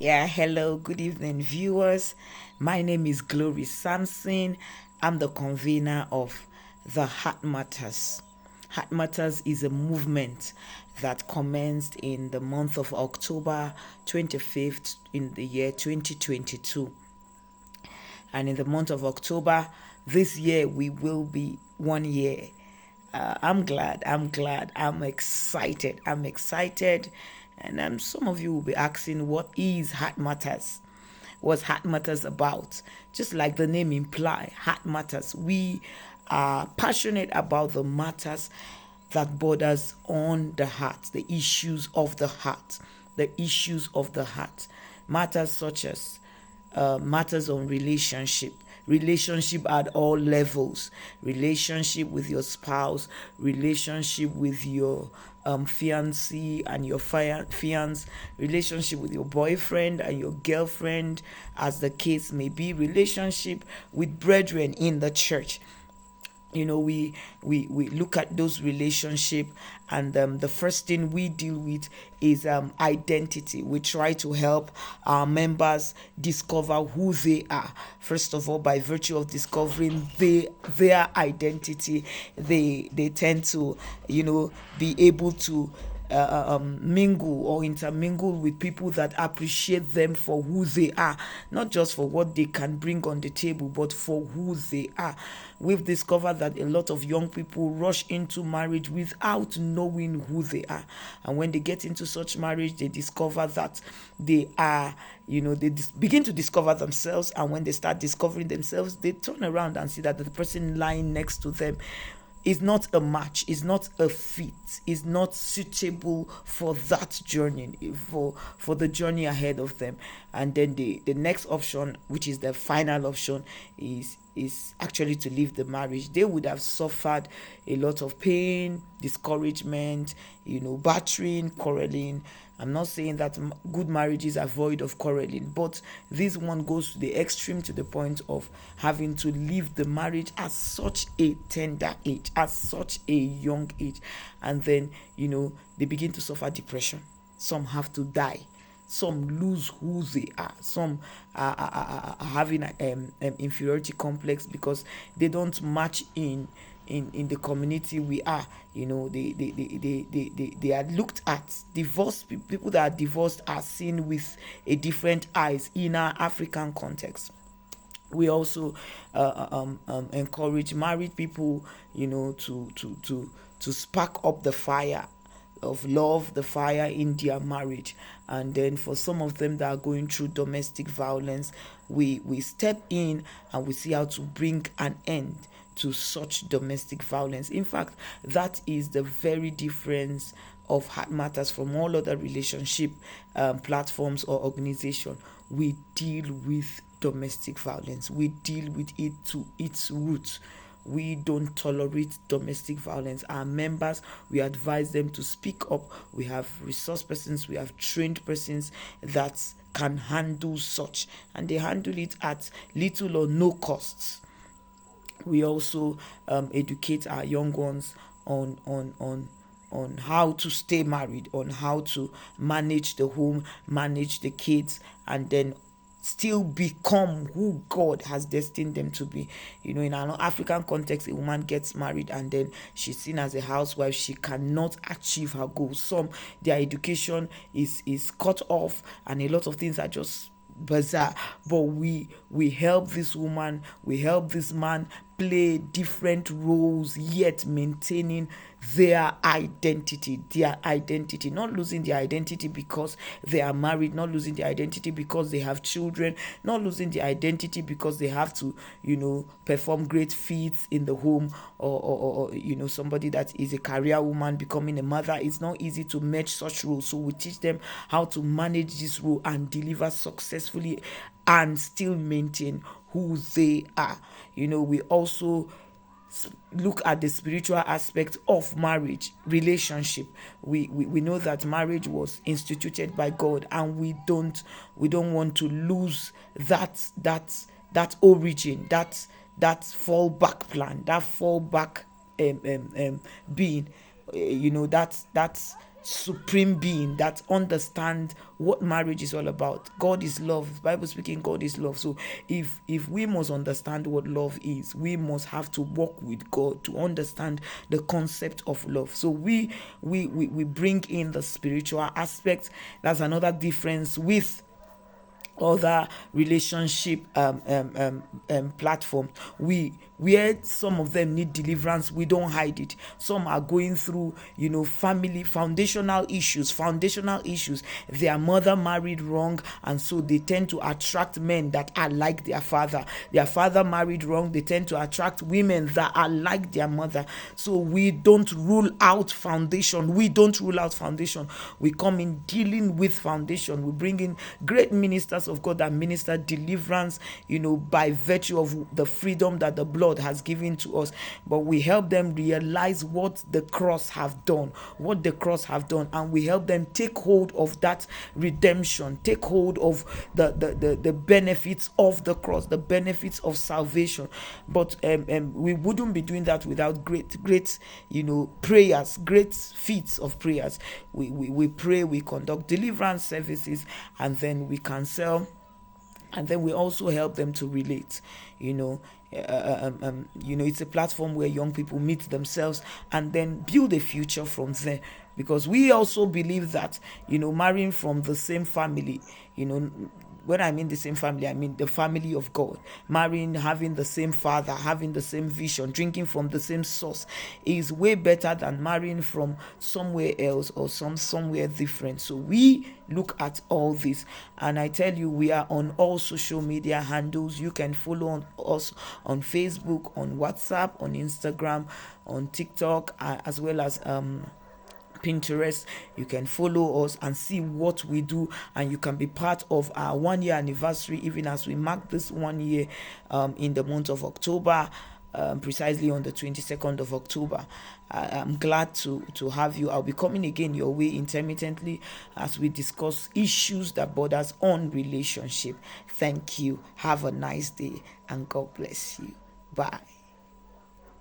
Yeah, hello, good evening, viewers. My name is Glory Samson. I'm the convener of the Heart Matters. Heart Matters is a movement that commenced in the month of October 25th in the year 2022. And in the month of October this year, we will be 1 year. I'm excited. And some of you will be asking, what is Heart Matters? What's Heart Matters about? Just like the name implies, Heart Matters. We are passionate about the matters that borders on the heart, the issues of the heart, matters such as matters on relationship at all levels, relationship with your spouse, relationship with your fiancé and your fiance, relationship with your boyfriend and your girlfriend, as the case may be, relationship with brethren in the church. We look at those relationship, and the first thing we deal with is identity. We try to help our members discover who they are. First of all, by virtue of discovering their identity, they tend to be able to mingle or intermingle with people that appreciate them for who they are, not just for what they can bring on the table, but for who they are. We've discovered that a lot of young people rush into marriage without knowing who they are, and when they get into such marriage, they discover that they are, begin to discover themselves. And when they start discovering themselves, they turn around and see that the person lying next to them is not a match, is not a fit, is not suitable for that journey, for the journey ahead of them. And then the next option, which is the final option, is actually to leave the marriage. They would have suffered a lot of pain, discouragement, battering, quarreling. I'm not saying that good marriages are void of quarreling, but this one goes to the extreme, to the point of having to leave the marriage at such a tender age, at such a young age. And then, they begin to suffer depression. Some have to die. Some lose who they are. Some are having an inferiority complex because they don't match in the community we are. They are looked at. Divorced people that are divorced are seen with a different eyes in our African context. We also encourage married people, to spark up the fire of love, the fire in their marriage. And then for some of them that are going through domestic violence, we step in and we see how to bring an end to such domestic violence. In fact, that is the very difference of Heart Matters from all other relationship platforms or organization. We deal with domestic violence. We deal with it to its roots. We don't tolerate domestic violence. Our members, we advise them to speak up. We have resource persons, we have trained persons that can handle such, and they handle it at little or no costs. We also educate our young ones on how to stay married, on how to manage the home, manage the kids, and then still become who God has destined them to be. In an African context, a woman gets married and then she's seen as a housewife. She cannot achieve her goals. Some, their education is cut off, and a lot of things are just bizarre. But we help this woman, we help this man play different roles, yet maintaining their identity, not losing their identity because they are married, not losing their identity because they have children, not losing their identity because they have to, perform great feats in the home, or somebody that is a career woman becoming a mother. It's not easy to match such roles. So we teach them how to manage this role and deliver successfully and still maintain who they are. We also look at the spiritual aspect of marriage relationship. We know that marriage was instituted by God, and we don't want to lose that origin, that fallback plan, that fallback being, that's supreme being that understands what marriage is all about. God is love. Bible speaking, God is love. So if we must understand what love is, we must have to walk with God to understand the concept of love. So we bring in the spiritual aspect. That's another difference with other relationship platforms. Where some of them need deliverance, we don't hide it. Some are going through family foundational issues. Their mother married wrong, and so they tend to attract men that are like their father married wrong. They tend to attract women that are like their mother. So we don't rule out foundation. We come in dealing with foundation. We bring in great ministers of God that minister deliverance, by virtue of the freedom that the blood has given to us. But we help them realize what the cross have done, and we help them take hold of that redemption, take hold of the benefits of the cross, the benefits of salvation. But we wouldn't be doing that without great prayers, great feats of prayers. We pray, we conduct deliverance services, and then we counsel, and then we also help them to relate. It's a platform where young people meet themselves and then build a future from there, because we also believe that marrying from the same family, when I mean the same family, I mean the family of God. Marrying, having the same father, having the same vision, drinking from the same source is way better than marrying from somewhere else or somewhere different. So we look at all this, and I tell you, we are on all social media handles. You can follow us on Facebook, on WhatsApp, on Instagram, on TikTok, as well as Pinterest. You can follow us and see what we do, and you can be part of our 1 year anniversary, even as we mark this 1 year in the month of October, precisely on the 22nd of October. I'm glad to have you. I'll be coming again your way intermittently as we discuss issues that borders on relationship. Thank you. Have a nice day, and God bless you. Bye.